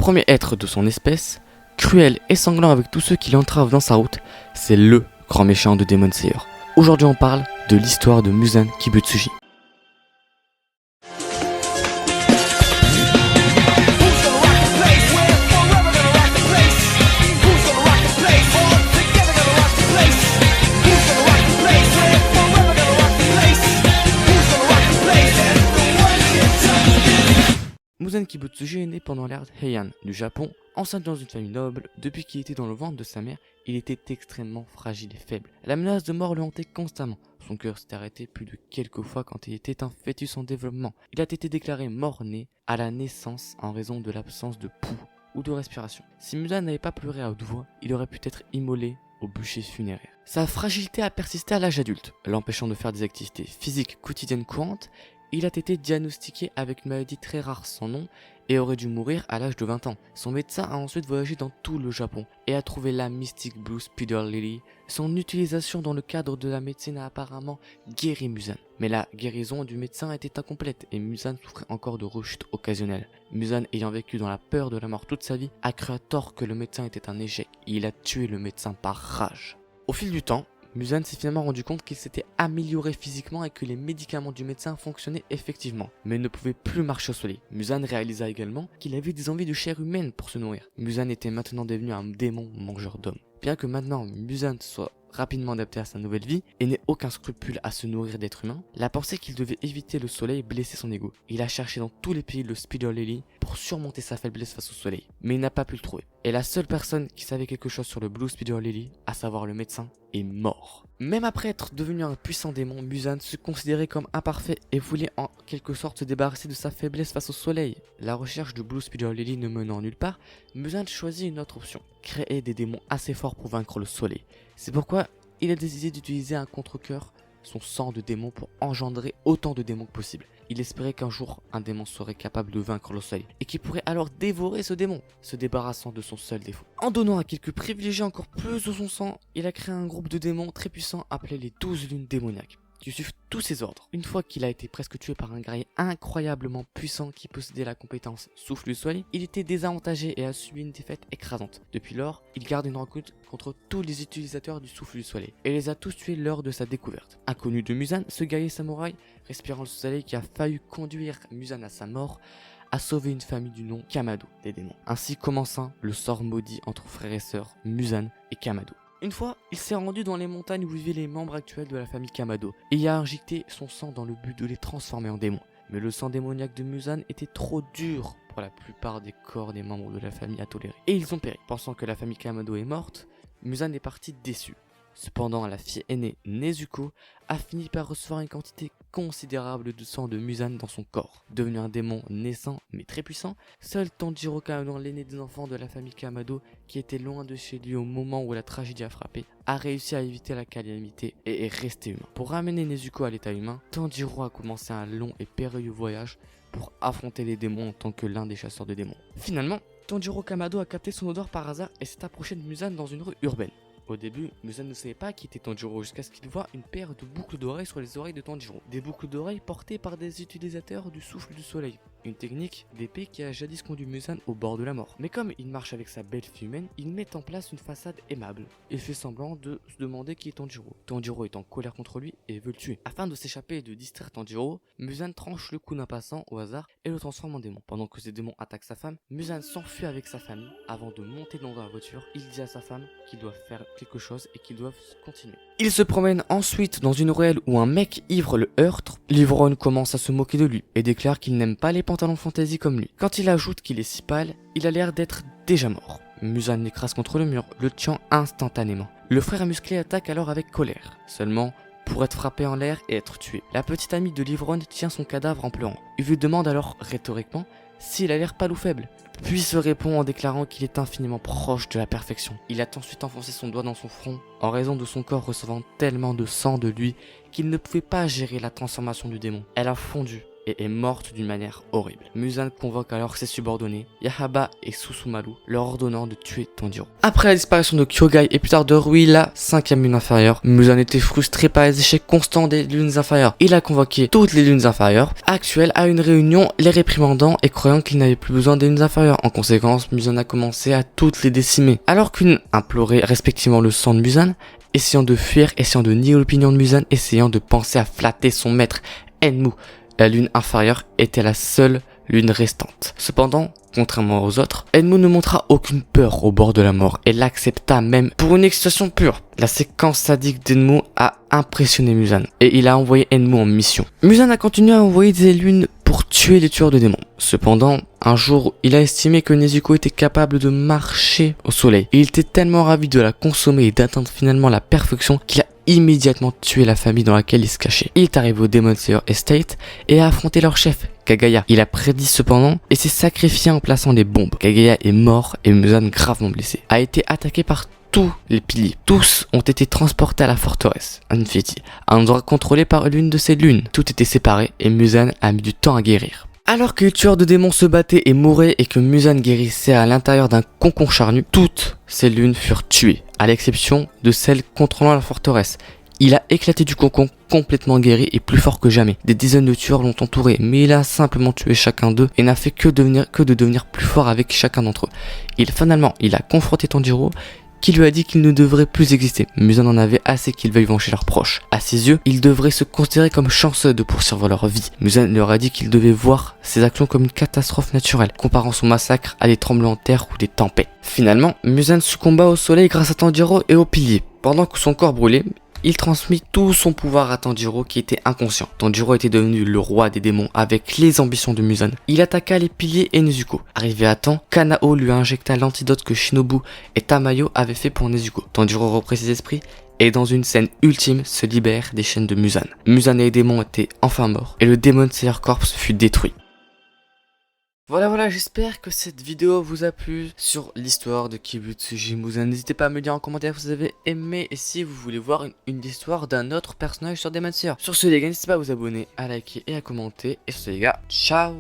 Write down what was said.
premier être de son espèce, cruel et sanglant avec tous ceux qui l'entravent dans sa route, c'est LE grand méchant de Demon Slayer. Aujourd'hui on parle de l'histoire de Muzan Kibutsuji. Muzan Kibutsuji est né pendant l'ère Heian du Japon, enceinte dans une famille noble. Depuis qu'il était dans le ventre de sa mère, il était extrêmement fragile et faible. La menace de mort le hantait constamment. Son cœur s'est arrêté plus de quelques fois quand il était un fœtus en développement. Il a été déclaré mort-né à la naissance en raison de l'absence de pouls ou de respiration. Si Muzan n'avait pas pleuré à haute voix, il aurait pu être immolé au bûcher funéraire. Sa fragilité a persisté à l'âge adulte, l'empêchant de faire des activités physiques quotidiennes courantes. Il a été diagnostiqué avec une maladie très rare sans nom et aurait dû mourir à l'âge de 20 ans. Son médecin a ensuite voyagé dans tout le Japon et a trouvé la Mystic Blue Spider Lily. Son utilisation dans le cadre de la médecine a apparemment guéri Muzan. Mais la guérison du médecin était incomplète et Muzan souffrait encore de rechutes occasionnelles. Muzan, ayant vécu dans la peur de la mort toute sa vie, a cru à tort que le médecin était un échec et il a tué le médecin par rage. Au fil du temps, Muzan s'est finalement rendu compte qu'il s'était amélioré physiquement et que les médicaments du médecin fonctionnaient effectivement, mais ne pouvait plus marcher au soleil. Muzan réalisa également qu'il avait des envies de chair humaine pour se nourrir. Muzan était maintenant devenu un démon mangeur d'hommes. Bien que maintenant Muzan soit rapidement adapté à sa nouvelle vie et n'ait aucun scrupule à se nourrir d'êtres humains, la pensée qu'il devait éviter le soleil blessait son ego. Il a cherché dans tous les pays le Spider Lily pour surmonter sa faiblesse face au soleil, mais il n'a pas pu le trouver. Et la seule personne qui savait quelque chose sur le Blue Spider Lily, à savoir le médecin, est mort. Même après être devenu un puissant démon, Muzan se considérait comme imparfait et voulait en quelque sorte se débarrasser de sa faiblesse face au soleil. La recherche de Blue Spider Lily ne menant nulle part, Muzan choisit une autre option, créer des démons assez forts pour vaincre le soleil. C'est pourquoi il a décidé d'utiliser un contre-cœur, son sang de démon, pour engendrer autant de démons que possible. Il espérait qu'un jour, un démon serait capable de vaincre le soleil et qu'il pourrait alors dévorer ce démon, se débarrassant de son seul défaut. En donnant à quelques privilégiés encore plus de son sang, il a créé un groupe de démons très puissants appelé les 12 lunes démoniaques, qui suivent tous ses ordres. Une fois qu'il a été presque tué par un guerrier incroyablement puissant qui possédait la compétence Souffle du Soleil, il était désavantagé et a subi une défaite écrasante. Depuis lors, il garde une rencontre contre tous les utilisateurs du Souffle du Soleil et les a tous tués lors de sa découverte. Inconnu de Muzan, ce guerrier samouraï, respirant le soleil qui a failli conduire Muzan à sa mort, a sauvé une famille du nom Kamado des démons. Ainsi commença le sort maudit entre frères et sœurs Muzan et Kamado. Une fois, il s'est rendu dans les montagnes où vivaient les membres actuels de la famille Kamado et y a injecté son sang dans le but de les transformer en démons. Mais le sang démoniaque de Muzan était trop dur pour la plupart des corps des membres de la famille à tolérer. Et ils ont péri. Pensant que la famille Kamado est morte, Muzan est parti déçu. Cependant, la fille aînée, Nezuko, a fini par recevoir une quantité considérable de sang de Muzan dans son corps. Devenu un démon naissant mais très puissant, seul Tanjiro Kamado, l'aîné des enfants de la famille Kamado, qui était loin de chez lui au moment où la tragédie a frappé, a réussi à éviter la calamité et est resté humain. Pour ramener Nezuko à l'état humain, Tanjiro a commencé un long et périlleux voyage pour affronter les démons en tant que l'un des chasseurs de démons. Finalement, Tanjiro Kamado a capté son odeur par hasard et s'est approché de Muzan dans une rue urbaine. Au début, Muzan ne savait pas qui était Tanjiro jusqu'à ce qu'il voit une paire de boucles d'oreilles sur les oreilles de Tanjiro. Des boucles d'oreilles portées par des utilisateurs du souffle du soleil. Une technique d'épée qui a jadis conduit Muzan au bord de la mort. Mais comme il marche avec sa belle-fille humaine, il met en place une façade aimable et fait semblant de se demander qui est Tanjiro. Tanjiro est en colère contre lui et veut le tuer. Afin de s'échapper et de distraire Tanjiro, Muzan tranche le cou d'un passant au hasard et le transforme en démon. Pendant que ces démons attaquent sa femme, Muzan s'enfuit avec sa famille. Avant de monter dans la voiture, il dit à sa femme qu'ils doivent faire quelque chose et qu'ils doivent continuer. Il se promène ensuite dans une ruelle où un mec ivre le heurte. L'ivrogne commence à se moquer de lui et déclare qu'il n'aime pas les pantalons fantaisie comme lui. Quand il ajoute qu'il est si pâle, il a l'air d'être déjà mort. Muzan l'écrase contre le mur, le tuant instantanément. Le frère musclé attaque alors avec colère, seulement pour être frappé en l'air et être tué. La petite amie de l'ivrogne tient son cadavre en pleurant. Il lui demande alors rhétoriquement s'il a l'air pâle ou faible, puis se répond en déclarant qu'il est infiniment proche de la perfection. Il a ensuite enfoncé son doigt dans son front en raison de son corps recevant tellement de sang de lui qu'il ne pouvait pas gérer la transformation du démon. Elle a fondu et est morte d'une manière horrible. Muzan convoque alors ses subordonnés, Yahaba et Susumaru, leur ordonnant de tuer Tanjiro. Après la disparition de Kyogai et plus tard de Rui, la 5e lune inférieure, Muzan était frustré par les échecs constants des lunes inférieures. Il a convoqué toutes les lunes inférieures actuelles à une réunion, les réprimandant et croyant qu'il n'avait plus besoin des lunes inférieures. En conséquence, Muzan a commencé à toutes les décimer. Alors qu'une implorait respectivement le sang de Muzan, essayant de fuir, essayant de nier l'opinion de Muzan, essayant de penser à flatter son maître Enmu. La lune inférieure était la seule lune restante. Cependant, contrairement aux autres, Enmu ne montra aucune peur au bord de la mort et l'accepta même pour une excitation pure. La séquence sadique d'Enmu a impressionné Muzan et il a envoyé Enmu en mission. Muzan a continué à envoyer des lunes pour tuer les tueurs de démons. Cependant, un jour, il a estimé que Nezuko était capable de marcher au soleil. Et il était tellement ravi de la consommer et d'atteindre finalement la perfection qu'il a immédiatement tué la famille dans laquelle il se cachait. Il est arrivé au Demon Slayer Estate et a affronté leur chef, Kagaya. Il a prédit cependant et s'est sacrifié en plaçant les bombes. Kagaya est mort et Muzan, gravement blessé, a été attaqué par tous les piliers. Tous ont été transportés à la forteresse Anfeti, un endroit contrôlé par l'une de ces lunes. Tout était séparé et Muzan a mis du temps à guérir. Alors que les tueurs de démons se battaient et mouraient et que Muzan guérissait à l'intérieur d'un cocon charnu, toutes ces lunes furent tuées, à l'exception de celle contrôlant la forteresse. Il a éclaté du cocon, complètement guéri et plus fort que jamais. Des dizaines de tueurs l'ont entouré, mais il a simplement tué chacun d'eux et n'a fait que de devenir plus fort avec chacun d'entre eux. Il a confronté Tanjiro, qui lui a dit qu'il ne devrait plus exister. Muzan en avait assez qu'ils veuillent venger leurs proches. À ses yeux, ils devraient se considérer comme chanceux de poursuivre leur vie. Muzan leur a dit qu'ils devaient voir ses actions comme une catastrophe naturelle, comparant son massacre à des tremblements de terre ou des tempêtes. Finalement, Muzan succomba au soleil grâce à Tanjiro et aux piliers. Pendant que son corps brûlait, il transmit tout son pouvoir à Tanjiro qui était inconscient. Tanjiro était devenu le roi des démons avec les ambitions de Muzan. Il attaqua les piliers et Nezuko. Arrivé à temps, Kanao lui injecta l'antidote que Shinobu et Tamayo avaient fait pour Nezuko. Tanjiro reprend ses esprits et dans une scène ultime se libère des chaînes de Muzan. Muzan et les démons étaient enfin morts et le Demon Slayer Corps fut détruit. Voilà, j'espère que cette vidéo vous a plu sur l'histoire de Kibutsuji Muzan. N'hésitez pas à me dire en commentaire si vous avez aimé et si vous voulez voir une histoire d'un autre personnage sur Demon Slayer. Sur ce les gars, n'hésitez pas à vous abonner, à liker et à commenter. Et sur ce les gars, ciao.